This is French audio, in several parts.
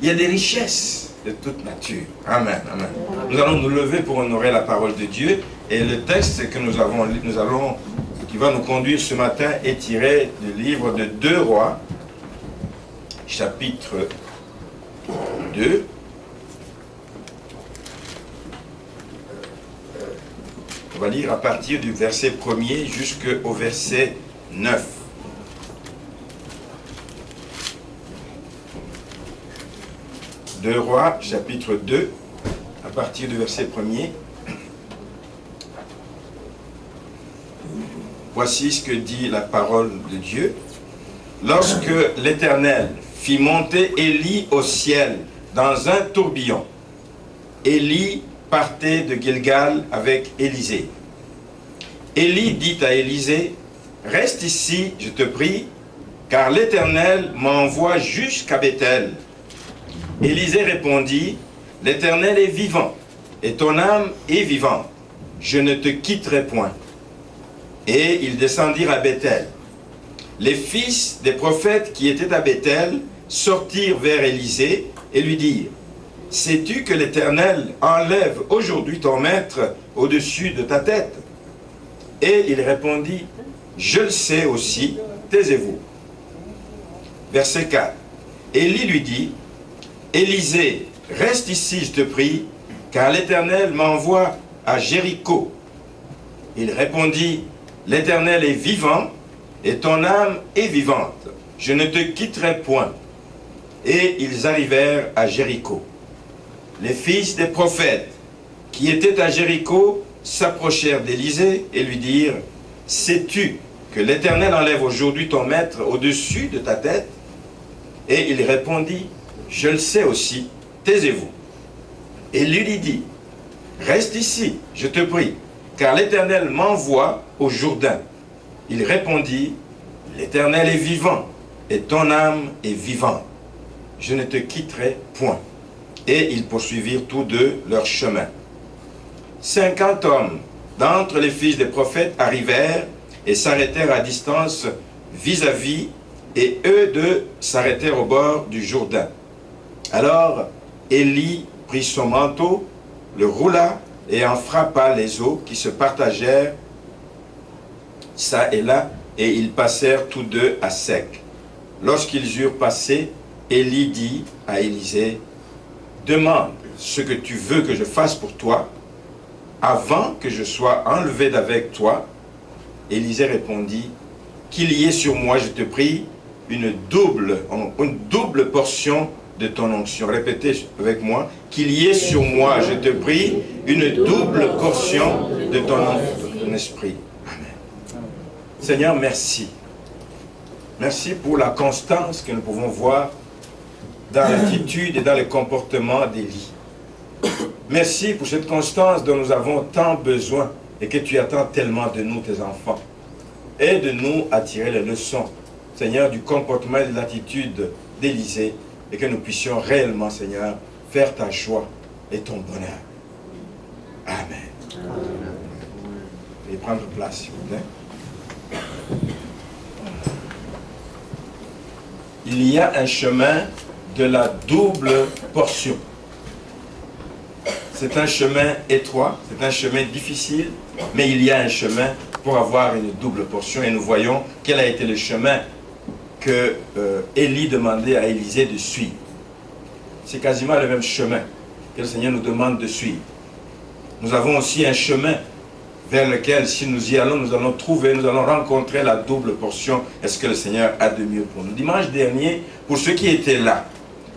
Il y a des richesses de toute nature. Amen, amen. Nous allons nous lever pour honorer la parole de Dieu. Et le texte que qui va nous conduire ce matin est tiré du livre de 2 Rois, chapitre 2. On va lire à partir du verset 1er jusqu'au verset 9. Deux Rois, chapitre 2, à partir du verset 1er. Voici ce que dit la parole de Dieu. Lorsque l'Éternel fit monter Élie au ciel dans un tourbillon, Élie partait de Gilgal avec Élisée. Élie dit à Élisée, « Reste ici, je te prie, car l'Éternel m'envoie jusqu'à Béthel. » Élisée répondit, « L'Éternel est vivant, et ton âme est vivante. Je ne te quitterai point. » Et ils descendirent à Béthel. Les fils des prophètes qui étaient à Béthel sortirent vers Élisée et lui dirent, « Sais-tu que l'Éternel enlève aujourd'hui ton maître au-dessus de ta tête ?» Et il répondit, « Je le sais aussi, taisez-vous. » Verset 4. Élie lui dit, « Élisée, reste ici, je te prie, car l'Éternel m'envoie à Jéricho. » Il répondit, « L'Éternel est vivant, et ton âme est vivante. Je ne te quitterai point. » Et ils arrivèrent à Jéricho. Les fils des prophètes qui étaient à Jéricho s'approchèrent d'Élisée et lui dirent, « Sais-tu que l'Éternel enlève aujourd'hui ton maître au-dessus de ta tête ?» Et il répondit, « Je le sais aussi, taisez-vous. » Et lui dit, « Reste ici, je te prie, car l'Éternel m'envoie au Jourdain. » Il répondit, « L'Éternel est vivant, et ton âme est vivante. Je ne te quitterai point. » Et ils poursuivirent tous deux leur chemin. 50 hommes d'entre les fils des prophètes arrivèrent et s'arrêtèrent à distance vis-à-vis, et eux deux s'arrêtèrent au bord du Jourdain. Alors Élie prit son manteau, le roula et en frappa les eaux qui se partagèrent ça et là, et ils passèrent tous deux à sec. Lorsqu'ils eurent passé, Élie dit à Élisée, « Demande ce que tu veux que je fasse pour toi, avant que je sois enlevé d'avec toi. » Élisée répondit, « Qu'il y ait sur moi, je te prie, une double portion de ton onction. » Répétez avec moi, « Qu'il y ait sur moi, je te prie, une double portion de ton esprit. » Amen. Seigneur, merci. Merci pour la constance que nous pouvons voir dans l'attitude et dans le comportement d'Élie. Merci pour cette constance dont nous avons tant besoin et que tu attends tellement de nous, tes enfants. Aide-nous à tirer les leçons, Seigneur, du comportement et de l'attitude d'Élisée, et que nous puissions réellement, Seigneur, faire ta joie et ton bonheur. Amen. Amen. Veuillez prendre place, s'il vous plaît. Il y a un chemin de la double portion. C'est un chemin étroit, c'est un chemin difficile, mais il y a un chemin pour avoir une double portion. Et nous voyons quel a été le chemin que Élie demandait à Élisée de suivre. C'est quasiment le même chemin que le Seigneur nous demande de suivre. Nous avons aussi un chemin vers lequel, si nous y allons, nous allons trouver, nous allons rencontrer la double portion. Est-ce que le Seigneur a de mieux pour nous? Dimanche dernier, pour ceux qui étaient là,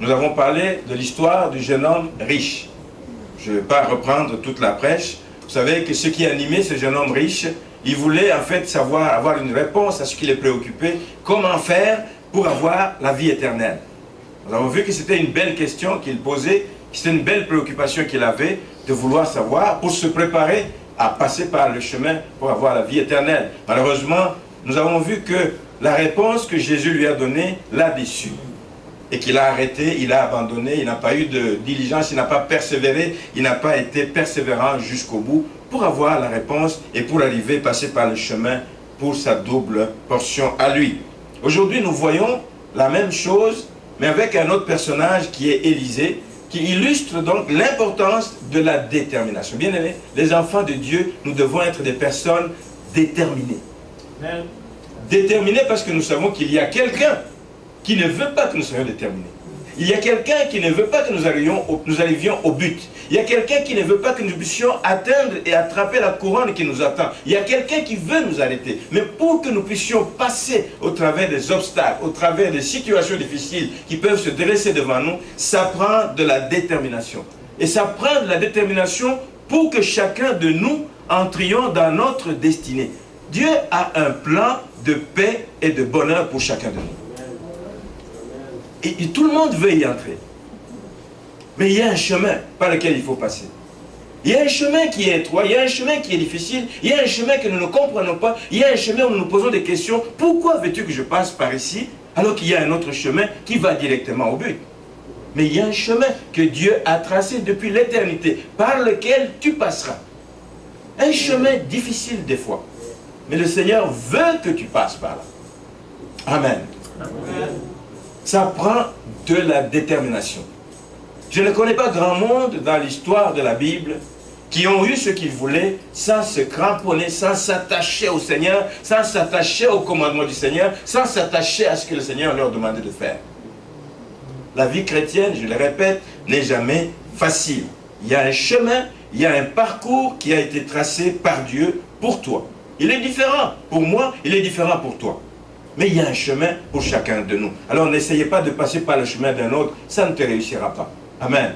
nous avons parlé de l'histoire du jeune homme riche. Je ne vais pas reprendre toute la prêche. Vous savez que ce qui animait ce jeune homme riche, il voulait en fait avoir une réponse à ce qui les préoccupait. Comment faire pour avoir la vie éternelle? Nous avons vu que c'était une belle question qu'il posait, que c'était une belle préoccupation qu'il avait de vouloir savoir pour se préparer à passer par le chemin pour avoir la vie éternelle. Malheureusement, nous avons vu que la réponse que Jésus lui a donnée l'a déçu. Et qu'il a arrêté, il a abandonné, il n'a pas eu de diligence, il n'a pas persévéré, il n'a pas été persévérant jusqu'au bout pour avoir la réponse et pour arriver, passer par le chemin pour sa double portion à lui. Aujourd'hui, nous voyons la même chose mais avec un autre personnage qui est Élisée, qui illustre donc l'importance de la détermination. Bien aimés, les enfants de Dieu, nous devons être des personnes déterminées. Amen. Déterminées parce que nous savons qu'il y a quelqu'un qui ne veut pas que nous soyons déterminés. Il y a quelqu'un qui ne veut pas que nous arrivions au but. Il y a quelqu'un qui ne veut pas que nous puissions atteindre et attraper la couronne qui nous attend. Il y a quelqu'un qui veut nous arrêter. Mais pour que nous puissions passer au travers des obstacles, au travers des situations difficiles qui peuvent se dresser devant nous, ça prend de la détermination. Et ça prend de la détermination pour que chacun de nous entrions dans notre destinée. Dieu a un plan de paix et de bonheur pour chacun de nous. Et tout le monde veut y entrer. Mais il y a un chemin par lequel il faut passer. Il y a un chemin qui est étroit, il y a un chemin qui est difficile, il y a un chemin que nous ne comprenons pas, il y a un chemin où nous nous posons des questions. Pourquoi veux-tu que je passe par ici alors qu'il y a un autre chemin qui va directement au but? Mais il y a un chemin que Dieu a tracé depuis l'éternité par lequel tu passeras. Un chemin difficile des fois. Mais le Seigneur veut que tu passes par là. Amen. Amen. Ça prend de la détermination. Je ne connais pas grand monde dans l'histoire de la Bible qui ont eu ce qu'ils voulaient sans se cramponner, sans s'attacher au Seigneur, sans s'attacher au commandement du Seigneur, sans s'attacher à ce que le Seigneur leur demandait de faire. La vie chrétienne, je le répète, n'est jamais facile. Il y a un chemin, il y a un parcours qui a été tracé par Dieu pour toi. Il est différent pour moi, il est différent pour toi. Mais il y a un chemin pour chacun de nous. Alors n'essayez pas de passer par le chemin d'un autre, ça ne te réussira pas. Amen.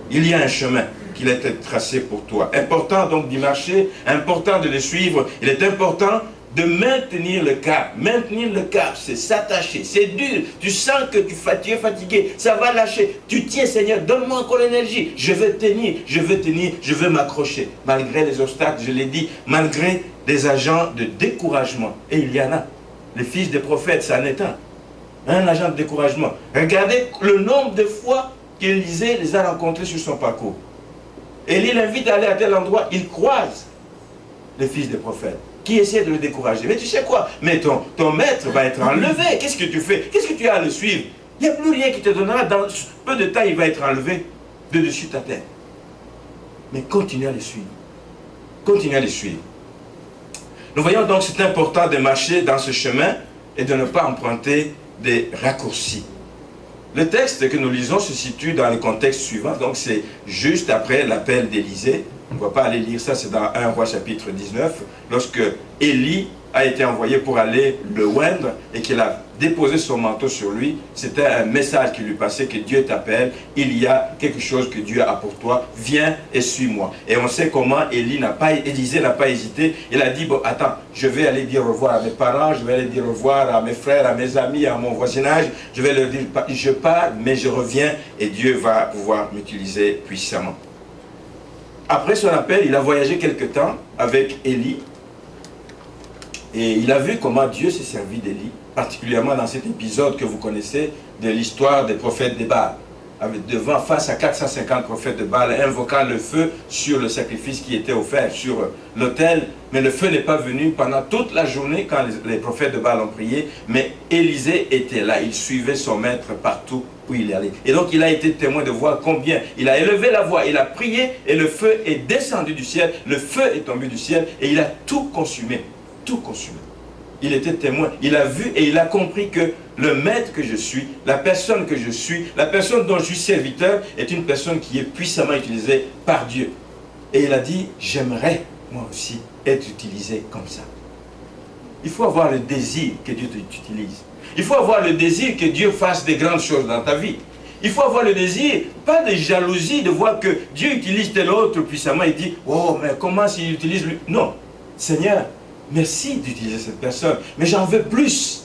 Il y a un chemin qui a été tracé pour toi. Important donc d'y marcher, important de le suivre. Il est important de maintenir le cap. Maintenir le cap, c'est s'attacher. C'est dur. Tu sens que tu es fatigué. Ça va lâcher. Tu tiens, Seigneur, donne-moi encore l'énergie. Je veux tenir, je veux m'accrocher. Malgré les obstacles, je l'ai dit, malgré des agents de découragement. Et il y en a. Les fils des prophètes, ça en est un agent de découragement. Regardez le nombre de fois qu'Élisée les a rencontrés sur son parcours. Élie l'invite à aller à tel endroit, il croise les fils des prophètes qui essaient de le décourager. Mais tu sais quoi? Mais ton maître va être enlevé. Qu'est-ce que tu fais? Qu'est-ce que tu as à le suivre? Il n'y a plus rien qui te donnera. Dans peu de temps, il va être enlevé de dessus ta tête. Mais continue à le suivre. Continue à le suivre. Nous voyons donc que c'est important de marcher dans ce chemin et de ne pas emprunter des raccourcis. Le texte que nous lisons se situe dans le contexte suivant, donc c'est juste après l'appel d'Élisée. On ne va pas aller lire ça, c'est dans 1 Roi chapitre 19, lorsque Élie a été envoyé pour aller le oindre et qu'il a déposé son manteau sur lui. C'était un message qui lui passait que Dieu t'appelle, il y a quelque chose que Dieu a pour toi, viens et suis-moi. Et on sait comment Élisée n'a pas hésité, il a dit, bon attends, je vais aller dire au revoir à mes parents, je vais aller dire au revoir à mes frères, à mes amis, à mon voisinage, je vais leur dire, je pars, mais je reviens et Dieu va pouvoir m'utiliser puissamment. Après son appel, il a voyagé quelque temps avec Élie. Et il a vu comment Dieu s'est servi d'Élie, particulièrement dans cet épisode que vous connaissez de l'histoire des prophètes de Baal. Face à 450 prophètes de Baal, invoquant le feu sur le sacrifice qui était offert sur l'autel. Mais le feu n'est pas venu pendant toute la journée quand les prophètes de Baal ont prié. Mais Élisée était là, il suivait son maître partout où il allait. Et donc il a été témoin de voir combien il a élevé la voix, il a prié et le feu est descendu du ciel, le feu est tombé du ciel et il a tout consumé. Tout consumé. Il était témoin, il a vu et il a compris que le maître que je suis, la personne que je suis, la personne dont je suis serviteur est une personne qui est puissamment utilisée par Dieu. Et il a dit, j'aimerais moi aussi être utilisé comme ça. Il faut avoir le désir que Dieu t'utilise. Il faut avoir le désir que Dieu fasse des grandes choses dans ta vie. Il faut avoir le désir, pas de jalousie de voir que Dieu utilise tel autre puissamment et dit, oh mais comment s'il utilise lui? Non, Seigneur, merci d'utiliser cette personne, mais j'en veux plus.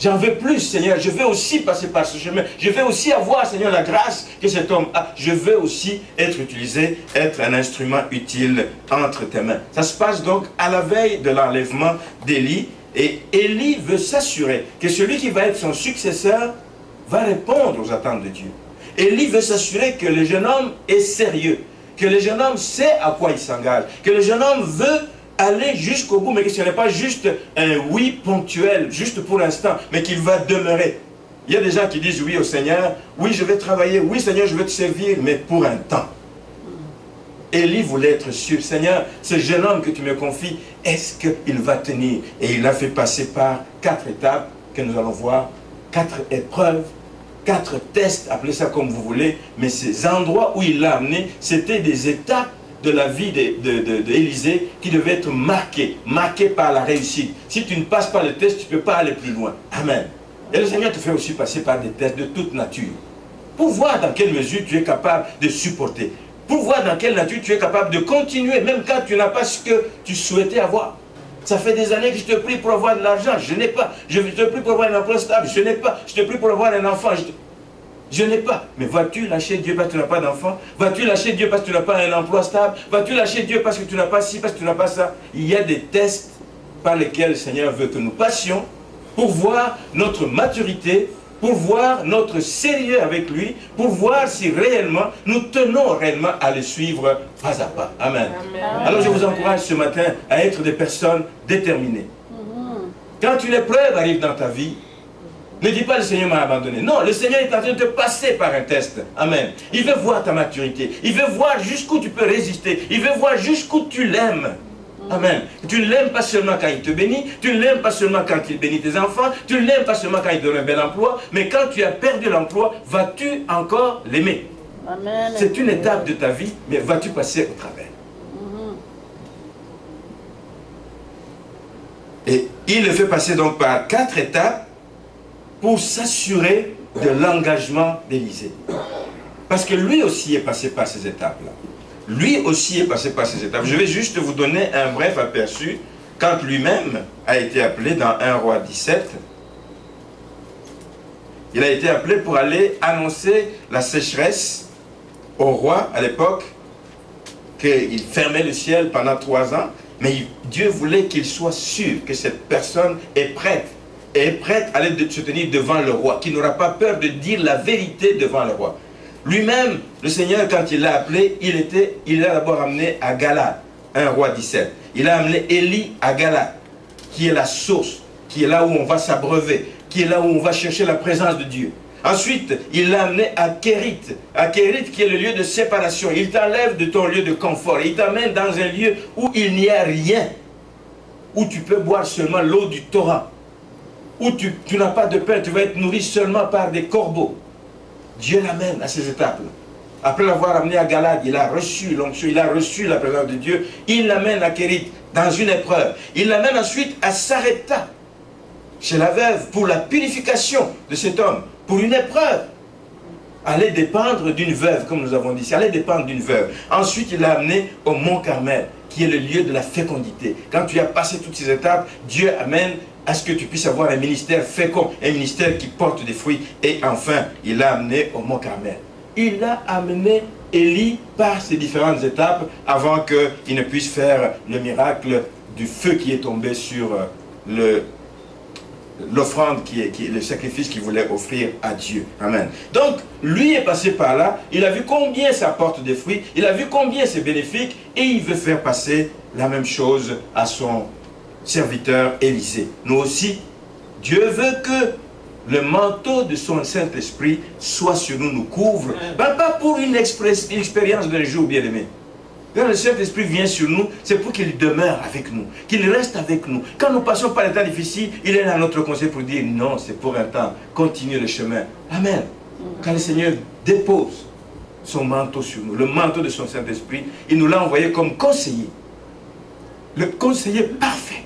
J'en veux plus, Seigneur. Je veux aussi passer par ce chemin. Je veux aussi avoir, Seigneur, la grâce que cet homme a. Je veux aussi être utilisé, être un instrument utile entre tes mains. Ça se passe donc à la veille de l'enlèvement d'Élie. Et Élie veut s'assurer que celui qui va être son successeur va répondre aux attentes de Dieu. Élie veut s'assurer que le jeune homme est sérieux, que le jeune homme sait à quoi il s'engage, que le jeune homme veut aller jusqu'au bout, mais que ce n'est pas juste un oui ponctuel, juste pour l'instant, mais qu'il va demeurer. Il y a des gens qui disent oui au Seigneur, oui je vais travailler, oui Seigneur je vais te servir, mais pour un temps. Élie voulait être sûr, Seigneur, ce jeune homme que tu me confies, est-ce qu'il va tenir? Et il a fait passer par 4 étapes que nous allons voir, 4 épreuves, 4 tests, appelez ça comme vous voulez, mais ces endroits où il l'a amené, c'était des étapes de la vie d'Élisée qui devaient être marquées par la réussite. Si tu ne passes pas le test, tu ne peux pas aller plus loin. Amen. Et le Seigneur te fait aussi passer par des tests de toute nature, pour voir dans quelle mesure tu es capable de supporter, pour voir dans quelle nature tu es capable de continuer, même quand tu n'as pas ce que tu souhaitais avoir. Ça fait des années que je te prie pour avoir de l'argent, je n'ai pas. Je te prie pour avoir un emploi stable, je n'ai pas. Je te prie pour avoir un enfant, je n'ai pas. Mais vas-tu lâcher Dieu parce que tu n'as pas d'enfant? Vas-tu lâcher Dieu parce que tu n'as pas un emploi stable? Vas-tu lâcher Dieu parce que tu n'as pas ci, parce que tu n'as pas ça? Il y a des tests par lesquels le Seigneur veut que nous passions pour voir notre maturité, pour voir notre sérieux avec lui, pour voir si réellement nous tenons réellement à le suivre pas à pas. Amen. Amen. Alors je vous encourage ce matin à être des personnes déterminées. Quand une épreuve arrive dans ta vie, ne dis pas le Seigneur m'a abandonné. Non, le Seigneur est en train de te passer par un test. Amen. Il veut voir ta maturité. Il veut voir jusqu'où tu peux résister. Il veut voir jusqu'où tu l'aimes. Amen. Tu ne l'aimes pas seulement quand il te bénit, tu ne l'aimes pas seulement quand il bénit tes enfants, tu ne l'aimes pas seulement quand il donne un bel emploi, mais quand tu as perdu l'emploi, vas-tu encore l'aimer? C'est une étape de ta vie, mais vas-tu passer au travers? Et il le fait passer donc par 4 étapes pour s'assurer de l'engagement d'Élisée. Parce que lui aussi est passé par ces étapes-là. Lui aussi est passé par ces étapes. Je vais juste vous donner un bref aperçu quand lui-même a été appelé dans 1 Roi 17. Il a été appelé pour aller annoncer la sécheresse au roi à l'époque, qu'il fermait le ciel pendant 3 ans, mais Dieu voulait qu'il soit sûr que cette personne est prête à aller se tenir devant le roi, qui n'aura pas peur de dire la vérité devant le roi. Lui-même, le Seigneur, quand il l'a appelé, il l'a d'abord amené à Galade, 1 Roi 17. Il a amené Élie à Galade, qui est la source, qui est là où on va s'abreuver, qui est là où on va chercher la présence de Dieu. Ensuite, il l'a amené à Kérit qui est le lieu de séparation. Il t'enlève de ton lieu de confort, il t'amène dans un lieu où il n'y a rien, où tu peux boire seulement l'eau du torrent, où tu n'as pas de pain, tu vas être nourri seulement par des corbeaux. Dieu l'amène à ces étapes-là. Après l'avoir amené à Galade, il a reçu l'onction, il a reçu la présence de Dieu. Il l'amène à Kérit dans une épreuve. Il l'amène ensuite à Sarepta, chez la veuve, pour la purification de cet homme, pour une épreuve. Allait dépendre d'une veuve, comme nous avons dit, allait dépendre d'une veuve. Ensuite, il l'a amené au Mont Carmel, qui est le lieu de la fécondité. Quand tu as passé toutes ces étapes, Dieu amène à ce que tu puisses avoir un ministère fécond, un ministère qui porte des fruits. Et enfin, il l'a amené au Mont Carmel. Il a amené Élie par ces différentes étapes avant qu'il ne puisse faire le miracle du feu qui est tombé sur l'offrande, le sacrifice qu'il voulait offrir à Dieu. Amen. Donc, lui est passé par là, il a vu combien ça porte des fruits, il a vu combien c'est bénéfique, et il veut faire passer la même chose à son serviteur Élisée. Nous aussi, Dieu veut que le manteau de son Saint-Esprit soit sur nous, nous couvre, pas pour une expérience d'un jour, bien aimé. Quand le Saint-Esprit vient sur nous, c'est pour qu'il demeure avec nous, qu'il reste avec nous. Quand nous passons par des temps difficiles, il est là à notre conseil pour dire non, c'est pour un temps, continue le chemin. Amen. Quand le Seigneur dépose son manteau sur nous, le manteau de son Saint-Esprit, il nous l'a envoyé comme conseiller. Le conseiller parfait,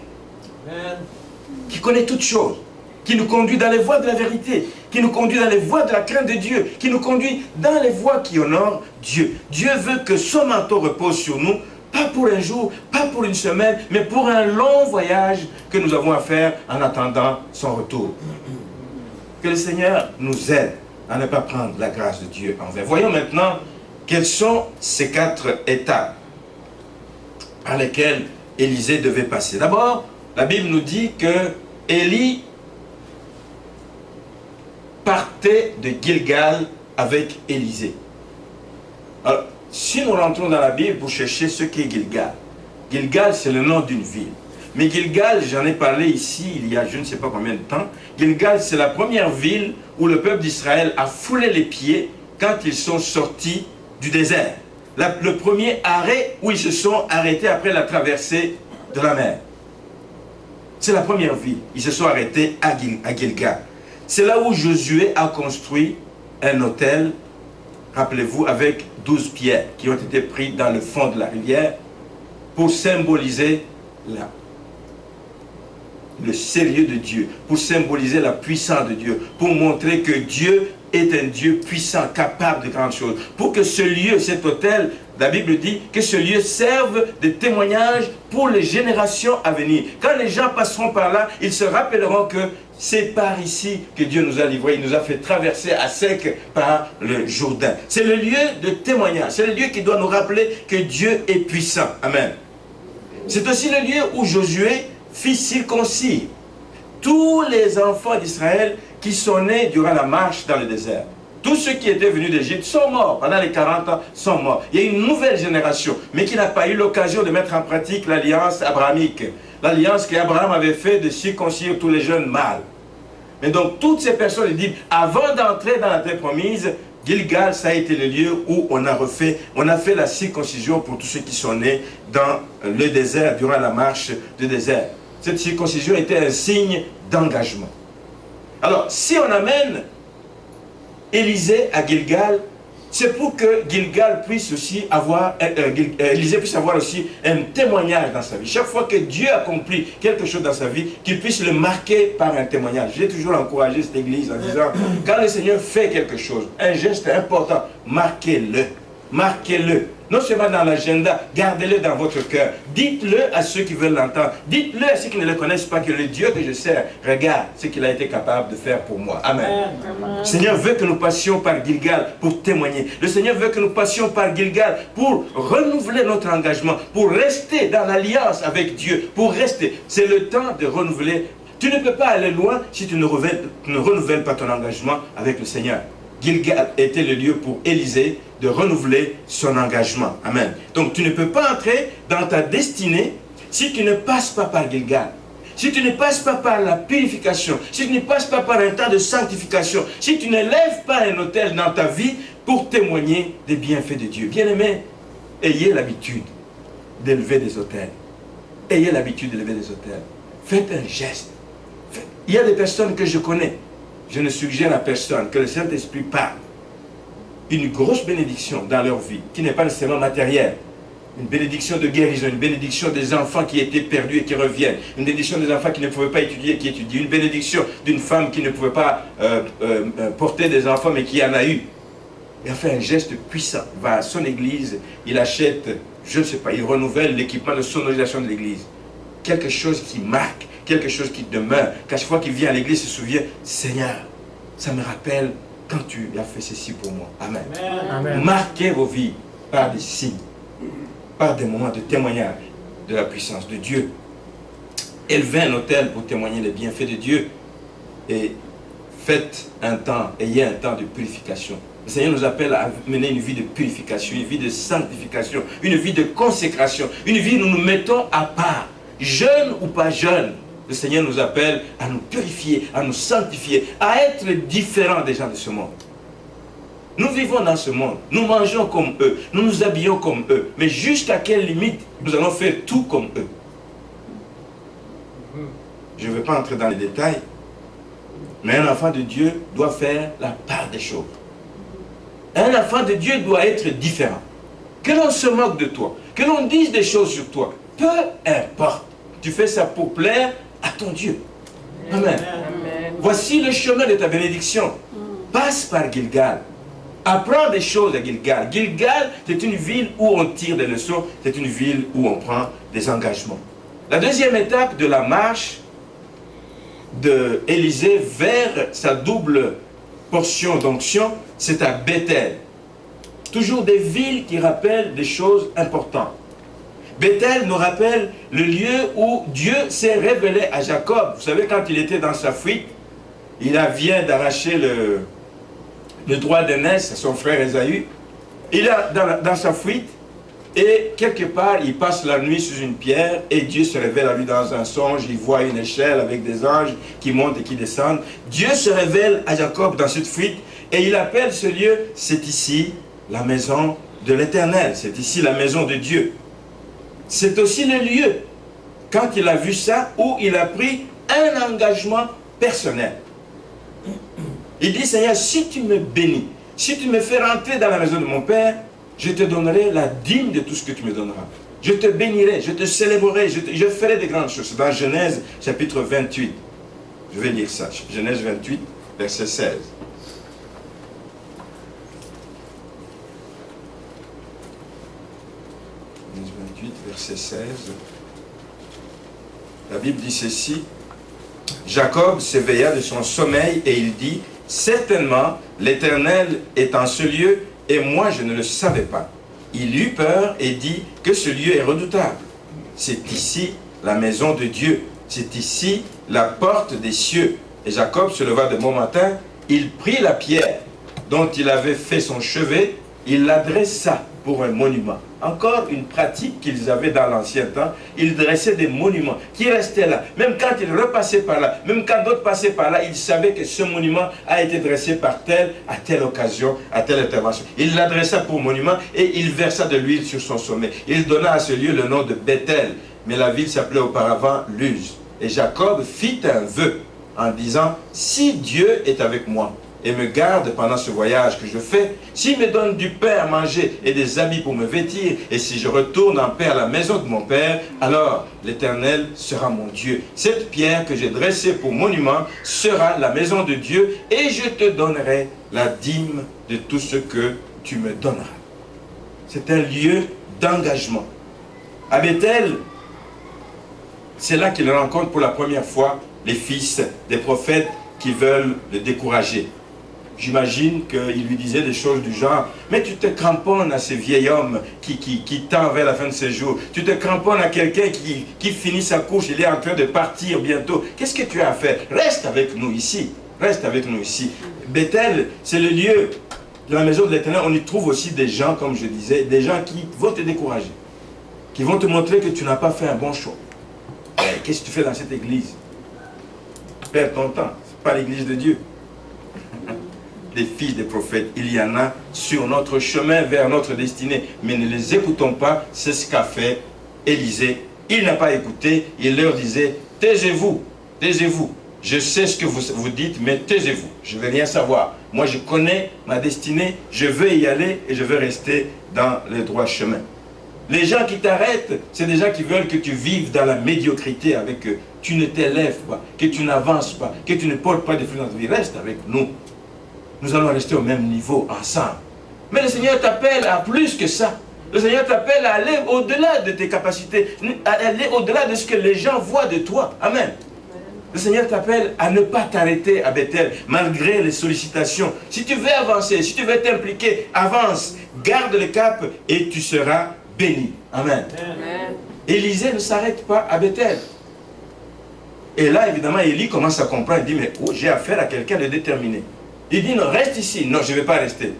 qui connaît toutes choses, qui nous conduit dans les voies de la vérité, qui nous conduit dans les voies de la crainte de Dieu, qui nous conduit dans les voies qui honorent Dieu. Dieu veut que son manteau repose sur nous, pas pour un jour, pas pour une semaine, mais pour un long voyage que nous avons à faire en attendant son retour. Que le Seigneur nous aide à ne pas prendre la grâce de Dieu envers. Voyons maintenant quelles sont ces 4 étapes par lesquelles Élisée devait passer. D'abord, la Bible nous dit que Élie partait de Gilgal avec Élisée. Alors, si nous rentrons dans la Bible pour chercher ce qu'est Gilgal, Gilgal c'est le nom d'une ville. Mais Gilgal, j'en ai parlé ici il y a je ne sais pas combien de temps. Gilgal, c'est la première ville où le peuple d'Israël a foulé les pieds quand ils sont sortis du désert. Le premier arrêt où ils se sont arrêtés après la traversée de la mer. C'est la première ville. Ils se sont arrêtés à Gilgal. C'est là où Josué a construit un autel, rappelez-vous, avec 12 pierres qui ont été prises dans le fond de la rivière pour symboliser le sérieux de Dieu, pour symboliser la puissance de Dieu, pour montrer que Dieu est un Dieu puissant, capable de grandes choses. Pour que ce lieu, cet autel, la Bible dit que ce lieu serve de témoignage pour les générations à venir. Quand les gens passeront par là, ils se rappelleront que c'est par ici que Dieu nous a livrés. Il nous a fait traverser à sec par le Jourdain. C'est le lieu de témoignage. C'est le lieu qui doit nous rappeler que Dieu est puissant. Amen. C'est aussi le lieu où Josué fit circoncire tous les enfants d'Israël qui sont nés durant la marche dans le désert. Tous ceux qui étaient venus d'Égypte sont morts. Pendant les 40 ans, sont morts. Il y a une nouvelle génération, mais qui n'a pas eu l'occasion de mettre en pratique l'alliance abrahamique. L'alliance qu'Abraham avait fait de circoncire tous les jeunes mâles. Mais donc, toutes ces personnes, ils disent, avant d'entrer dans la terre promise, Gilgal, ça a été le lieu où on a fait la circoncision pour tous ceux qui sont nés dans le désert, durant la marche du désert. Cette circoncision était un signe d'engagement. Alors, si on amène Élisée à Gilgal, c'est pour que Gilgal puisse aussi avoir, Élisée puisse avoir aussi un témoignage dans sa vie. Chaque fois que Dieu accomplit quelque chose dans sa vie, qu'il puisse le marquer par un témoignage. J'ai toujours encouragé cette église en disant, quand le Seigneur fait quelque chose, un geste important, marquez-le. Marquez-le. Non seulement dans l'agenda, gardez-le dans votre cœur. Dites-le à ceux qui veulent l'entendre. Dites-le à ceux qui ne le connaissent pas que le Dieu que je sers, regarde ce qu'il a été capable de faire pour moi. Amen. Amen. Le Seigneur veut que nous passions par Gilgal pour témoigner. Le Seigneur veut que nous passions par Gilgal pour renouveler notre engagement, pour rester dans l'alliance avec Dieu, pour rester. C'est le temps de renouveler. Tu ne peux pas aller loin si tu ne renouvelles pas ton engagement avec le Seigneur. Gilgal était le lieu pour Élisée de renouveler son engagement. Amen. Donc tu ne peux pas entrer dans ta destinée si tu ne passes pas par Gilgal. Si tu ne passes pas par la purification, si tu ne passes pas par un temps de sanctification, si tu ne lèves pas un autel dans ta vie pour témoigner des bienfaits de Dieu. Bien-aimés, ayez l'habitude d'élever des autels. Ayez l'habitude d'élever des autels. Faites un geste. Il y a des personnes que je connais. Je ne suggère à personne que le Saint-Esprit parle une grosse bénédiction dans leur vie, qui n'est pas nécessairement matérielle. Une bénédiction de guérison, une bénédiction des enfants qui étaient perdus et qui reviennent. Une bénédiction des enfants qui ne pouvaient pas étudier et qui étudient. Une bénédiction d'une femme qui ne pouvait pas porter des enfants mais qui en a eu. Il a fait un geste puissant. Il va à son église, il achète, je ne sais pas, il renouvelle l'équipement de sonorisation de l'église. Quelque chose qui marque, quelque chose qui demeure. Qu'à chaque fois qu'il vient à l'église, il se souvient, Seigneur, ça me rappelle quand tu as fait ceci pour moi. Amen. Amen. Marquez vos vies par des signes, par des moments de témoignage de la puissance de Dieu. Élevez un autel pour témoigner les bienfaits de Dieu et faites un temps, ayez un temps de purification. Le Seigneur nous appelle à mener une vie de purification, une vie de sanctification, une vie de consécration, une vie où nous nous mettons à part, jeunes ou pas jeunes. Le Seigneur nous appelle à nous purifier, à nous sanctifier, à être différents des gens de ce monde. Nous vivons dans ce monde, nous mangeons comme eux, nous nous habillons comme eux, mais jusqu'à quelle limite nous allons faire tout comme eux? Je ne veux pas entrer dans les détails, mais un enfant de Dieu doit faire la part des choses. Un enfant de Dieu doit être différent. Que l'on se moque de toi, que l'on dise des choses sur toi, peu importe. Tu fais ça pour plaire à ton Dieu. Amen. Amen. Voici le chemin de ta bénédiction. Passe par Gilgal. Apprends des choses à Gilgal. Gilgal, c'est une ville où on tire des leçons. C'est une ville où on prend des engagements. La deuxième étape de la marche d'Élisée vers sa double portion d'onction, c'est à Bethel. Toujours des villes qui rappellent des choses importantes. Bethel nous rappelle le lieu où Dieu s'est révélé à Jacob. Vous savez, quand il était dans sa fuite, il vient d'arracher le droit d'aînesse à son frère Ésaü. Il a, dans sa fuite, Et quelque part, il passe la nuit sous une pierre et Dieu se révèle à lui dans un songe. Il voit une échelle avec des anges qui montent et qui descendent. Dieu se révèle à Jacob dans cette fuite et il appelle ce lieu, c'est ici la maison de l'Éternel. C'est ici la maison de Dieu. C'est aussi le lieu, quand il a vu ça, où il a pris un engagement personnel. Il dit, Seigneur, si tu me bénis, si tu me fais rentrer dans la maison de mon Père, je te donnerai la dîme de tout ce que tu me donneras. Je te bénirai, je te célébrerai, je ferai de grandes choses. Dans Genèse chapitre 28. Je vais lire ça. Genèse 28, verset 16. Genèse 28, verset 16. La Bible dit ceci. Jacob s'éveilla de son sommeil et il dit, certainement l'Éternel est en ce lieu et moi je ne le savais pas. Il eut peur et dit que ce lieu est redoutable. C'est ici la maison de Dieu. C'est ici la porte des cieux. Et Jacob se leva de bon matin, il prit la pierre dont il avait fait son chevet, il l'adressa pour un monument. Encore une pratique qu'ils avaient dans l'ancien temps, ils dressaient des monuments qui restaient là. Même quand ils repassaient par là, même quand d'autres passaient par là, ils savaient que ce monument a été dressé par telle, à telle occasion, à telle intervention. Il l'adressa pour monument et il versa de l'huile sur son sommet. Il donna à ce lieu le nom de Bethel, mais la ville s'appelait auparavant Luz. Et Jacob fit un vœu en disant, si Dieu est avec moi, et me garde pendant ce voyage que je fais, s'il me donne du pain à manger et des habits pour me vêtir, et si je retourne en paix à la maison de mon Père, alors l'Éternel sera mon Dieu. Cette pierre que j'ai dressée pour monument sera la maison de Dieu, et je te donnerai la dîme de tout ce que tu me donneras. C'est un lieu d'engagement. À Bethel, c'est là qu'il rencontre pour la première fois les fils des prophètes qui veulent le décourager. J'imagine qu'il lui disait des choses du genre, mais tu te cramponnes à ce vieil homme qui tend vers la fin de ses jours. Tu te cramponnes à quelqu'un qui finit sa couche, il est en train de partir bientôt. Qu'est-ce que tu as à faire? Reste avec nous ici. Reste avec nous ici. Bethel, c'est le lieu de la maison de l'Éternel. On y trouve aussi des gens, comme je disais, des gens qui vont te décourager. Qui vont te montrer que tu n'as pas fait un bon choix. Qu'est-ce que tu fais dans cette église? Perds ton temps. Ce n'est pas l'église de Dieu. Des fils des prophètes, il y en a sur notre chemin vers notre destinée, mais ne les écoutons pas. C'est ce qu'a fait Élisée. Il n'a pas écouté, il leur disait, taisez-vous, taisez-vous, je sais ce que vous dites, mais taisez-vous, je ne veux rien savoir, moi je connais ma destinée, je veux y aller et je veux rester dans le droit chemin. Les gens qui t'arrêtent, c'est des gens qui veulent que tu vives dans la médiocrité avec eux, tu ne t'élèves pas, que tu n'avances pas, que tu ne portes pas de fruits dans ta vie, reste avec nous. Nous allons rester au même niveau ensemble. Mais le Seigneur t'appelle à plus que ça. Le Seigneur t'appelle à aller au-delà de tes capacités, à aller au-delà de ce que les gens voient de toi. Amen. Le Seigneur t'appelle à ne pas t'arrêter à Bethel, malgré les sollicitations. Si tu veux avancer, si tu veux t'impliquer, avance, garde le cap et tu seras béni. Amen. Amen. Élisée ne s'arrête pas à Bethel. Et là, évidemment, Élie commence à comprendre. Il dit, mais oh, j'ai affaire à quelqu'un de déterminé. Il dit, non, reste ici. Non, je ne vais pas rester.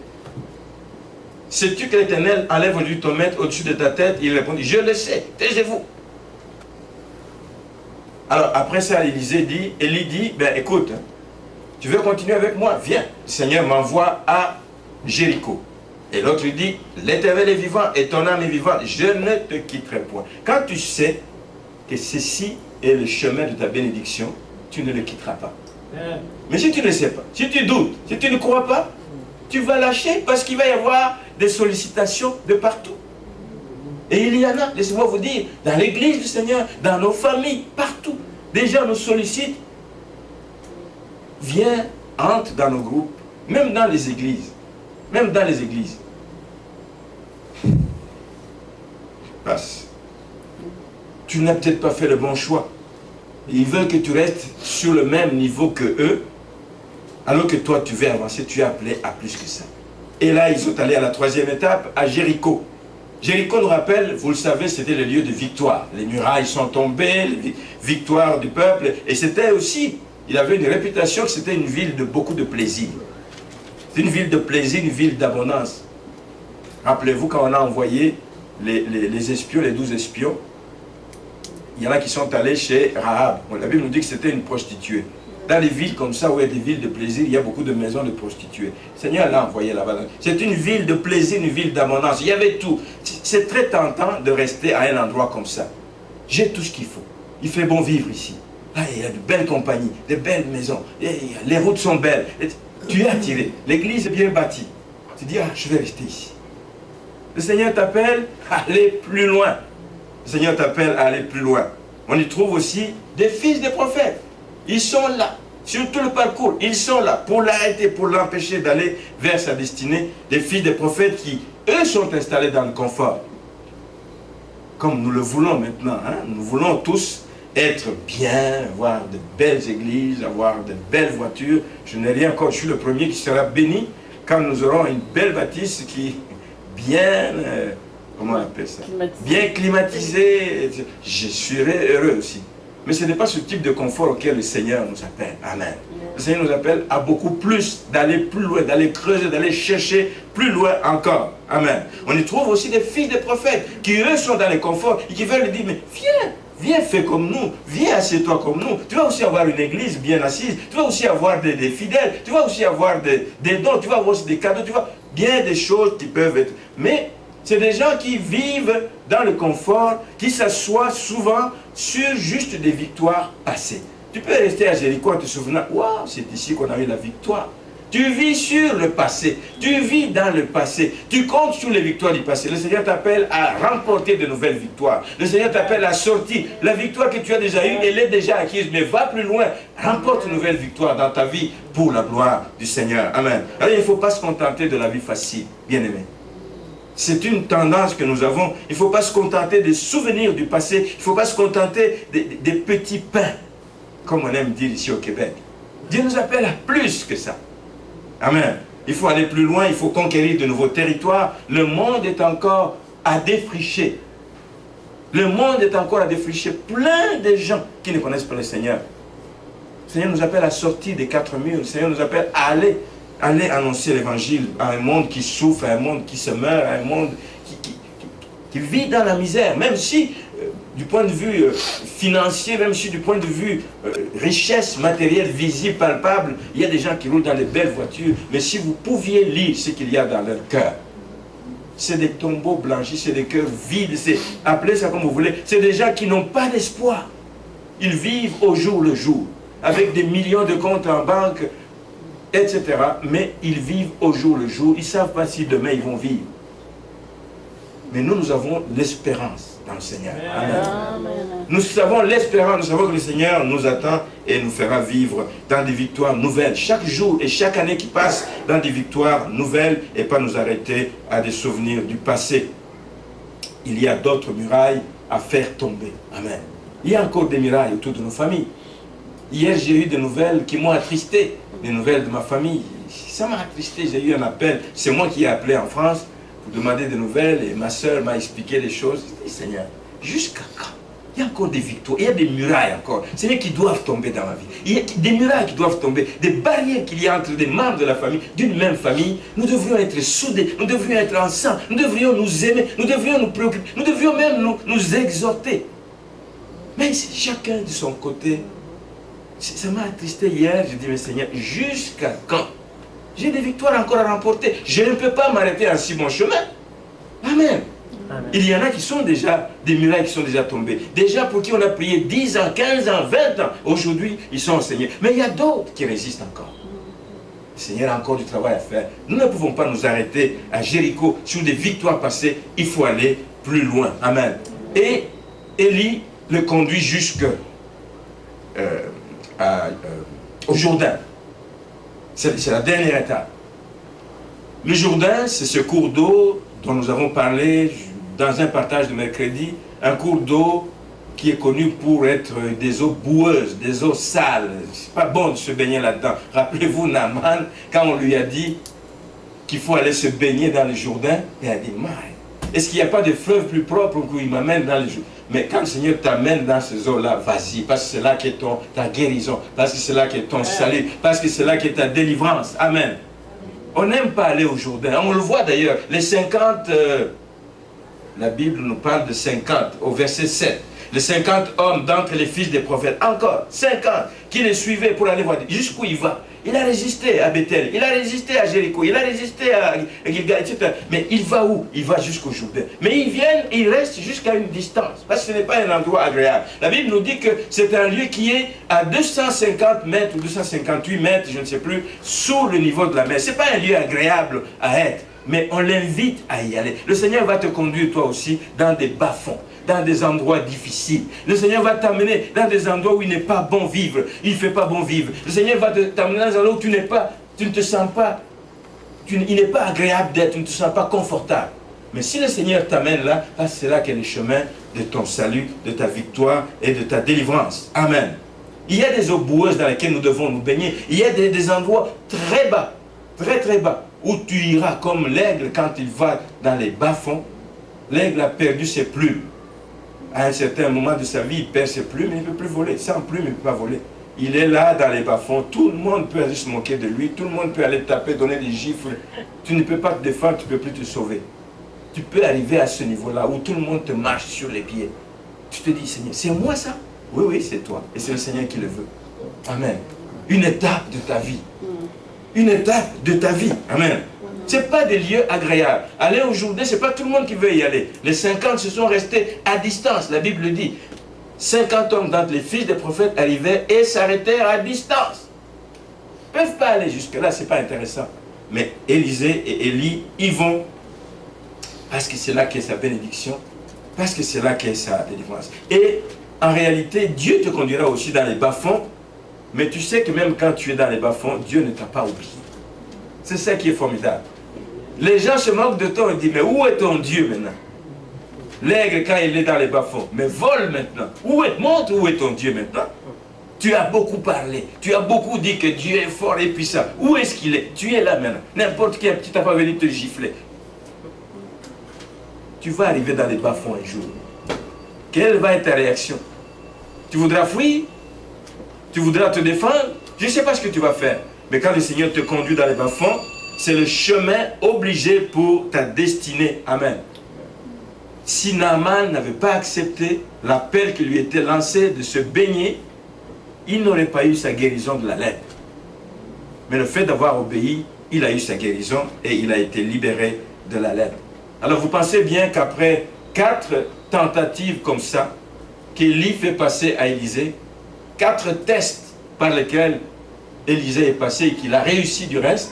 Sais-tu que l'Éternel enlève aujourd'hui ton maître au-dessus de ta tête? Il répondit, je le sais, taisez-vous. Alors, après ça, Élie dit, ben écoute, tu veux continuer avec moi? Viens. Le Seigneur m'envoie à Jéricho. Et l'autre lui dit, l'Éternel est vivant et ton âme est vivante, je ne te quitterai point. Quand tu sais que ceci est le chemin de ta bénédiction, tu ne le quitteras pas. Mais si tu ne sais pas, si tu doutes, si tu ne crois pas, tu vas lâcher parce qu'il va y avoir des sollicitations de partout. Et il y en a, laissez-moi vous dire, dans l'église du Seigneur, dans nos familles, partout. Des gens nous sollicitent. Viens, entre dans nos groupes, même dans les églises. Même dans les églises. Passe. Tu n'as peut-être pas fait le bon choix. Ils veulent que tu restes sur le même niveau que eux, alors que toi tu veux avancer, tu es appelé à plus que ça. Et là, ils sont allés à la troisième étape, à Jéricho. Jéricho nous rappelle, vous le savez, c'était le lieu de victoire. Les murailles sont tombées, les victoires du peuple, et c'était aussi, il avait une réputation que c'était une ville de beaucoup de plaisir. C'est une ville de plaisir, une ville d'abondance. Rappelez-vous quand on a envoyé les espions, les 12 espions, il y en a qui sont allés chez Rahab. La Bible nous dit que c'était une prostituée. Dans les villes comme ça, où il y a des villes de plaisir, il y a beaucoup de maisons de prostituées. Le Seigneur l'a envoyé là-bas. C'est une ville de plaisir, une ville d'abondance. Il y avait tout. C'est très tentant de rester à un endroit comme ça. J'ai tout ce qu'il faut. Il fait bon vivre ici. Là, il y a de belles compagnies, de belles maisons. Les routes sont belles. Tu es attiré. L'église est bien bâtie. Tu dis, ah, je vais rester ici. Le Seigneur t'appelle à aller plus loin. Le Seigneur t'appelle à aller plus loin. On y trouve aussi des fils de prophètes. Ils sont là, sur tout le parcours. Ils sont là pour l'arrêter, pour l'empêcher d'aller vers sa destinée. Des fils de prophètes qui, eux, sont installés dans le confort. Comme nous le voulons maintenant. Hein? Nous voulons tous être bien, avoir de belles églises, avoir de belles voitures. Je n'ai rien contre. Je suis le premier qui sera béni quand nous aurons une belle bâtisse qui bien... comment on appelle ça? Bien climatisée. Je serai heureux aussi. Mais ce n'est pas ce type de confort auquel le Seigneur nous appelle. Amen. Le Seigneur nous appelle à beaucoup plus, d'aller plus loin, d'aller creuser, d'aller chercher plus loin encore. Amen. On y trouve aussi des fils de prophètes qui, eux, sont dans les conforts et qui veulent lui dire, mais viens, fais comme nous, viens, assieds-toi comme nous. Tu vas aussi avoir une église bien assise, tu vas aussi avoir des fidèles, tu vas aussi avoir des dons, tu vas avoir aussi des cadeaux, tu vas bien des choses qui peuvent être... Mais c'est des gens qui vivent dans le confort, qui s'assoient souvent sur juste des victoires passées. Tu peux rester à Jéricho en te souvenant, waouh, c'est ici qu'on a eu la victoire. Tu vis sur le passé, tu vis dans le passé, tu comptes sur les victoires du passé. Le Seigneur t'appelle à remporter de nouvelles victoires. Le Seigneur t'appelle à sortir. La victoire que tu as déjà eue, elle est déjà acquise, mais va plus loin. Remporte une nouvelle victoire dans ta vie pour la gloire du Seigneur. Amen. Alors il ne faut pas se contenter de la vie facile, bien aimé. C'est une tendance que nous avons. Il ne faut pas se contenter des souvenirs du passé. Il ne faut pas se contenter des petits pains, comme on aime dire ici au Québec. Dieu nous appelle à plus que ça. Amen. Il faut aller plus loin, il faut conquérir de nouveaux territoires. Le monde est encore à défricher. Le monde est encore à défricher. Plein de gens qui ne connaissent pas le Seigneur. Le Seigneur nous appelle à sortir des 4 murs. Le Seigneur nous appelle à aller annoncer l'évangile à un monde qui souffre, à un monde qui se meurt, à un monde qui vit dans la misère. Même si, du point de vue financier, même si du point de vue richesse matérielle, visible, palpable, il y a des gens qui roulent dans les belles voitures. Mais si vous pouviez lire ce qu'il y a dans leur cœur, c'est des tombeaux blanchis, c'est des cœurs vides, appelez ça comme vous voulez. C'est des gens qui n'ont pas d'espoir. Ils vivent au jour le jour, avec des millions de comptes en banque, etc. Mais ils vivent au jour le jour. Ils ne savent pas si demain ils vont vivre. Mais nous avons l'espérance dans le Seigneur. Amen. Amen. Nous avons l'espérance, nous savons que le Seigneur nous attend et nous fera vivre dans des victoires nouvelles. Chaque jour et chaque année qui passe dans des victoires nouvelles et pas nous arrêter à des souvenirs du passé. Il y a d'autres murailles à faire tomber. Amen. Il y a encore des murailles autour de nos familles. Hier, j'ai eu des nouvelles qui m'ont attristé. Des nouvelles de ma famille. Ça m'a attristé. J'ai eu un appel. C'est moi qui ai appelé en France pour demander des nouvelles. Et ma soeur m'a expliqué les choses. Je dis, Seigneur, jusqu'à quand? Il y a encore des victoires. Il y a des murailles encore. Seigneur, qui doivent tomber dans ma vie. Il y a des murailles qui doivent tomber. Des barrières qu'il y a entre des membres de la famille, d'une même famille. Nous devrions être soudés. Nous devrions être ensemble. Nous devrions nous aimer. Nous devrions nous préoccuper. Nous devrions même nous exhorter. Mais chacun de son côté. Ça m'a attristé hier, j'ai dit, mais Seigneur, jusqu'à quand? J'ai des victoires encore à remporter. Je ne peux pas m'arrêter en si bon chemin. Amen. Amen. Il y en a qui sont déjà, des murailles qui sont déjà tombées. Déjà pour qui on a prié 10 ans, 15 ans, 20 ans. Aujourd'hui, ils sont enseignés. Mais il y a d'autres qui résistent encore. Le Seigneur a encore du travail à faire. Nous ne pouvons pas nous arrêter à Jéricho sur des victoires passées. Il faut aller plus loin. Amen. Et Élie le conduit jusque... au Jourdain. C'est la dernière étape. Le Jourdain, c'est ce cours d'eau dont nous avons parlé dans un partage de mercredi, un cours d'eau qui est connu pour être des eaux boueuses, des eaux sales. C'est pas bon de se baigner là-dedans. Rappelez-vous Naaman, quand on lui a dit qu'il faut aller se baigner dans le Jourdain, il a dit, est-ce qu'il n'y a pas de fleuve plus propre qu'il m'amène dans le Jourdain? Mais quand le Seigneur t'amène dans ces eaux-là, vas-y, parce que c'est là qui est ta guérison, parce que c'est là qui est ton salut, parce que c'est là qui est ta délivrance. Amen. On n'aime pas aller au Jourdain. On le voit d'ailleurs, les 50 la Bible nous parle de 50, au verset 7. Les 50 hommes d'entre les fils des prophètes, encore 50, qui les suivaient pour aller voir. Jusqu'où il va? Il a résisté à Bethel, il a résisté à Jéricho, il a résisté à Gilgal, etc. Mais il va où? Il va jusqu'au Jourdain. Mais ils viennent, ils restent jusqu'à une distance, parce que ce n'est pas un endroit agréable. La Bible nous dit que c'est un lieu qui est à 250 mètres ou 258 mètres, je ne sais plus, sous le niveau de la mer. Ce n'est pas un lieu agréable à être, mais on l'invite à y aller. Le Seigneur va te conduire toi aussi dans des bas-fonds, dans des endroits difficiles. Le Seigneur va t'amener dans des endroits où il n'est pas bon vivre. Il ne fait pas bon vivre. Le Seigneur va t'amener dans des endroits où tu ne te sens pas, il n'est pas agréable d'être, tu ne te sens pas confortable. Mais si le Seigneur t'amène là, c'est là qu'est le chemin de ton salut, de ta victoire et de ta délivrance. Amen. Il y a des eaux boueuses dans lesquelles nous devons nous baigner. Il y a des endroits très bas, très très bas, où tu iras comme l'aigle quand il va dans les bas-fonds. L'aigle a perdu ses plumes. À un certain moment de sa vie, il perd ses plumes, il ne peut plus voler. Sans plumes, il ne peut pas voler. Il est là dans les bas-fonds. Tout le monde peut aller se moquer de lui. Tout le monde peut aller taper, donner des gifles. Tu ne peux pas te défendre, tu ne peux plus te sauver. Tu peux arriver à ce niveau-là où tout le monde te marche sur les pieds. Tu te dis, Seigneur, c'est moi ça? Oui, oui, c'est toi. Et c'est le Seigneur qui le veut. Amen. Une étape de ta vie. Une étape de ta vie. Amen. Ce n'est pas des lieux agréables. Aller au Jourdain, ce n'est pas tout le monde qui veut y aller. Les 50 se sont restés à distance. La Bible dit, 50 hommes d'entre les fils des prophètes arrivaient et s'arrêtèrent à distance. Ils ne peuvent pas aller jusque-là, ce n'est pas intéressant. Mais Élisée et Élie y vont parce que c'est là qu'est sa bénédiction, parce que c'est là qu'est sa délivrance. Et en réalité, Dieu te conduira aussi dans les bas-fonds, mais tu sais que même quand tu es dans les bas-fonds, Dieu ne t'a pas oublié. C'est ça qui est formidable. Les gens se moquent de toi et disent, mais où est ton Dieu maintenant? L'aigle, quand il est dans les bas-fonds, mais vole maintenant. Montre où est ton Dieu maintenant. Tu as beaucoup parlé, tu as beaucoup dit que Dieu est fort et puissant. Où est-ce qu'il est? Tu es là maintenant. N'importe qui tu n'as pas venu te gifler. Tu vas arriver dans les bas-fonds un jour. Quelle va être ta réaction? Tu voudras fuir? Tu voudras te défendre? Je ne sais pas ce que tu vas faire. Mais quand le Seigneur te conduit dans les bas-fonds, c'est le chemin obligé pour ta destinée. Amen. Si Naaman n'avait pas accepté l'appel qui lui était lancé de se baigner, il n'aurait pas eu sa guérison de la lèpre. Mais le fait d'avoir obéi, il a eu sa guérison et il a été libéré de la lèpre. Alors vous pensez bien qu'après 4 tentatives comme ça, qu'Élie fait passer à Élisée, 4 tests par lesquels Élisée est passé et qu'il a réussi du reste,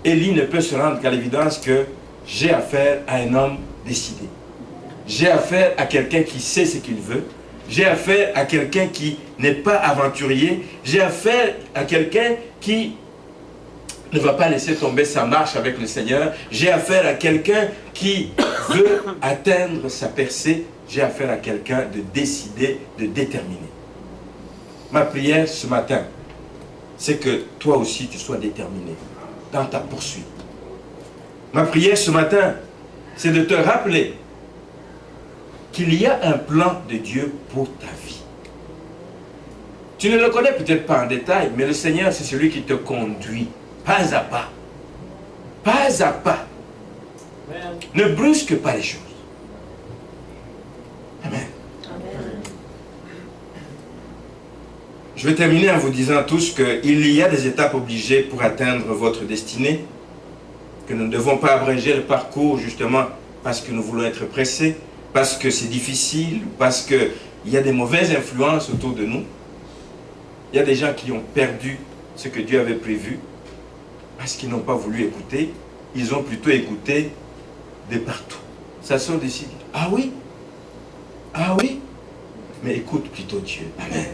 Élie ne peut se rendre qu'à l'évidence que j'ai affaire à un homme décidé. J'ai affaire à quelqu'un qui sait ce qu'il veut. J'ai affaire à quelqu'un qui n'est pas aventurier. J'ai affaire à quelqu'un qui ne va pas laisser tomber sa marche avec le Seigneur. J'ai affaire à quelqu'un qui veut atteindre sa percée. J'ai affaire à quelqu'un de décidé, de déterminé. Ma prière ce matin, c'est que toi aussi tu sois déterminé dans ta poursuite. Ma prière ce matin, c'est de te rappeler qu'il y a un plan de Dieu pour ta vie. Tu ne le connais peut-être pas en détail, mais le Seigneur, c'est celui qui te conduit, pas à pas. Pas à pas. Ne brusque pas les choses. Amen. Je vais terminer en vous disant tous qu'il y a des étapes obligées pour atteindre votre destinée, que nous ne devons pas abréger le parcours justement parce que nous voulons être pressés, parce que c'est difficile, parce qu'il y a des mauvaises influences autour de nous. Il y a des gens qui ont perdu ce que Dieu avait prévu parce qu'ils n'ont pas voulu écouter. Ils ont plutôt écouté de partout. Ça sort d'ici. Ah oui? Ah oui? Mais écoute plutôt Dieu. Amen.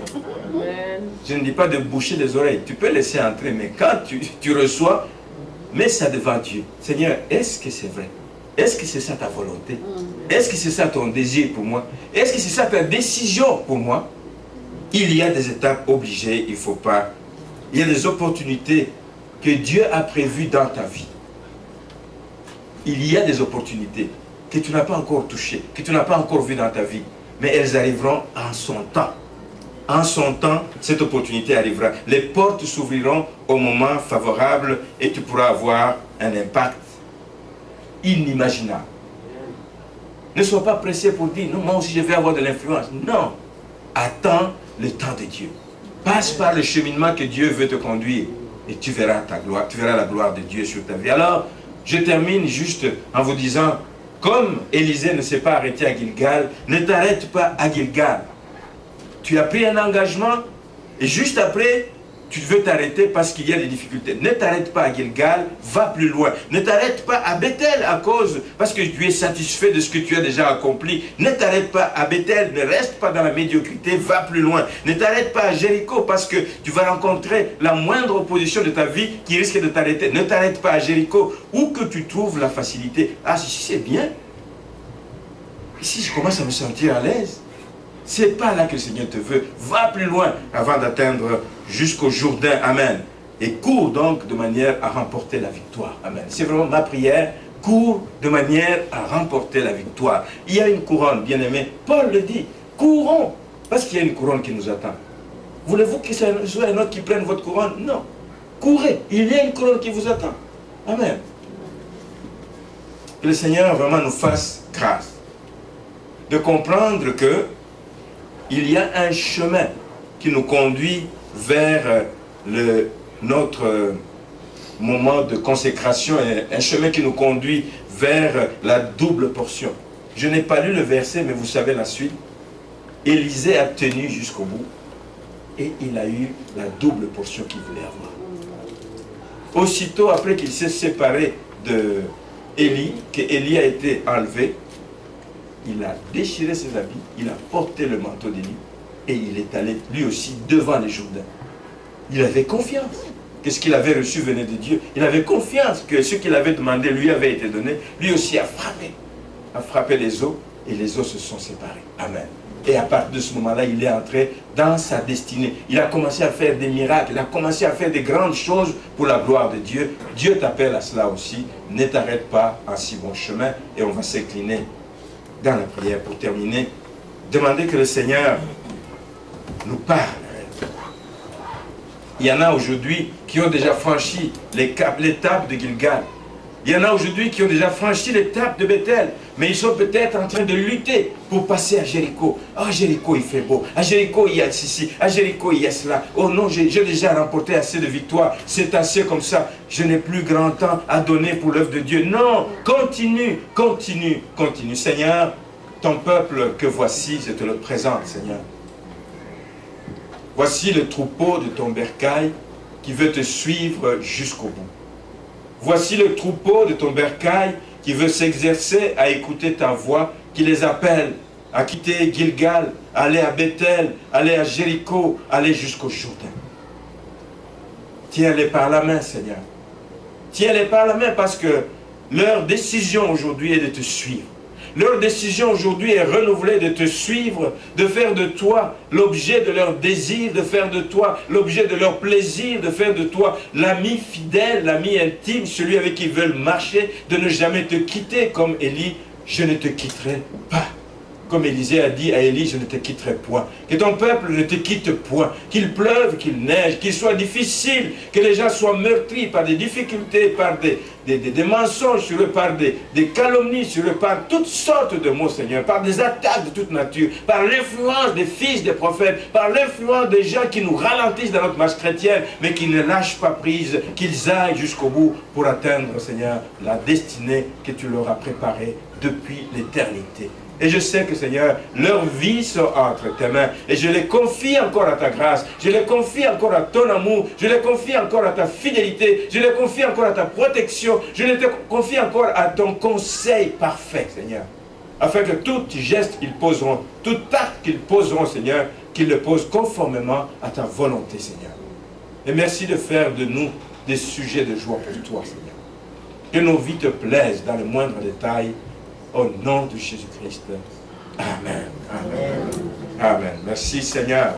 Amen. Je ne dis pas de boucher les oreilles. Tu peux laisser entrer, mais quand tu reçois, mets ça devant Dieu. Seigneur, est-ce que c'est vrai? Est-ce que c'est ça ta volonté? Est-ce que c'est ça ton désir pour moi? Est-ce que c'est ça ta décision pour moi? Il y a des étapes obligées, il ne faut pas. Il y a des opportunités que Dieu a prévues dans ta vie. Il y a des opportunités que tu n'as pas encore touchées, que tu n'as pas encore vues dans ta vie. Mais elles arriveront en son temps. En son temps, cette opportunité arrivera. Les portes s'ouvriront au moment favorable et tu pourras avoir un impact inimaginable. Ne sois pas pressé pour dire, non, moi aussi je vais avoir de l'influence. Non. Attends le temps de Dieu. Passe par le cheminement que Dieu veut te conduire. Et tu verras ta gloire, tu verras la gloire de Dieu sur ta vie. Alors, je termine juste en vous disant, comme Élisée ne s'est pas arrêté à Gilgal, ne t'arrête pas à Gilgal. Tu as pris un engagement et juste après, tu veux t'arrêter parce qu'il y a des difficultés. Ne t'arrête pas à Gilgal, va plus loin. Ne t'arrête pas à Bethel parce que tu es satisfait de ce que tu as déjà accompli. Ne t'arrête pas à Bethel, ne reste pas dans la médiocrité, va plus loin. Ne t'arrête pas à Jéricho parce que tu vas rencontrer la moindre opposition de ta vie qui risque de t'arrêter. Ne t'arrête pas à Jéricho, où que tu trouves la facilité. Ah, si c'est bien. Ici, je commence à me sentir à l'aise. C'est pas là que le Seigneur te veut. Va plus loin avant d'atteindre jusqu'au Jourdain. Amen. Et cours donc de manière à remporter la victoire. Amen. C'est vraiment ma prière. Cours de manière à remporter la victoire. Il y a une couronne, bien aimé. Paul le dit. Courons. Parce qu'il y a une couronne qui nous attend. Voulez-vous que ce soit un autre qui prenne votre couronne? Non. Courez. Il y a une couronne qui vous attend. Amen. Que le Seigneur vraiment nous fasse grâce de comprendre que il y a un chemin qui nous conduit vers notre moment de consécration, un chemin qui nous conduit vers la double portion. Je n'ai pas lu le verset, mais vous savez la suite. Élisée a tenu jusqu'au bout et il a eu la double portion qu'il voulait avoir. Aussitôt après qu'il s'est séparé de Élie, qu'Élie a été enlevé, il a déchiré ses habits, il a porté le manteau d'Élie et il est allé lui aussi devant les Jourdains. Il avait confiance que ce qu'il avait reçu venait de Dieu. Il avait confiance que ce qu'il avait demandé lui avait été donné. Lui aussi a frappé les eaux et les eaux se sont séparées. Amen. Et à partir de ce moment-là, il est entré dans sa destinée. Il a commencé à faire des miracles, il a commencé à faire des grandes choses pour la gloire de Dieu. Dieu t'appelle à cela aussi. Ne t'arrête pas en si bon chemin et on va s'incliner dans la prière pour terminer. Demandez que le Seigneur nous parle. Il y en a aujourd'hui qui ont déjà franchi l'étape de Gilgal. Il y en a aujourd'hui qui ont déjà franchi l'étape de Bethel. Mais ils sont peut-être en train de lutter pour passer à Jéricho. Ah, Jéricho, il fait beau. À Jéricho, il y a ceci. À Jéricho, il y a cela. Oh non, j'ai déjà remporté assez de victoires. C'est assez comme ça. Je n'ai plus grand temps à donner pour l'œuvre de Dieu. Non, continue, continue, continue. Seigneur, ton peuple que voici, je te le présente, Seigneur. Voici le troupeau de ton bercail qui veut te suivre jusqu'au bout. Voici le troupeau de ton bercail qui veut s'exercer à écouter ta voix, qui les appelle à quitter Gilgal, aller à Bethel, aller à Jéricho, aller jusqu'au Jourdain. Tiens-les par la main, Seigneur. Tiens-les par la main parce que leur décision aujourd'hui est de te suivre. Leur décision aujourd'hui est renouvelée de te suivre, de faire de toi l'objet de leur désir, de faire de toi l'objet de leur plaisir, de faire de toi l'ami fidèle, l'ami intime, celui avec qui ils veulent marcher, de ne jamais te quitter comme Élie, je ne te quitterai pas. Comme Élisée a dit à Élie, je ne te quitterai point. Que ton peuple ne te quitte point. Qu'il pleuve, qu'il neige, qu'il soit difficile, que les gens soient meurtris par des difficultés, par des mensonges sur eux, par des calomnies sur eux, par toutes sortes de mots, Seigneur, par des attaques de toute nature, par l'influence des fils des prophètes, par l'influence des gens qui nous ralentissent dans notre marche chrétienne, mais qui ne lâchent pas prise, qu'ils aillent jusqu'au bout pour atteindre, Seigneur, la destinée que tu leur as préparée depuis l'éternité. Et je sais que, Seigneur, leurs vies sont entre tes mains. Et je les confie encore à ta grâce. Je les confie encore à ton amour. Je les confie encore à ta fidélité. Je les confie encore à ta protection. Je les confie encore à ton conseil parfait, Seigneur. Afin que tout geste qu'ils poseront, tout acte qu'ils poseront, Seigneur, qu'ils le posent conformément à ta volonté, Seigneur. Et merci de faire de nous des sujets de joie pour toi, Seigneur. Que nos vies te plaisent dans le moindre détail. Au nom de Jésus-Christ. Amen. Amen. Amen. Merci Seigneur.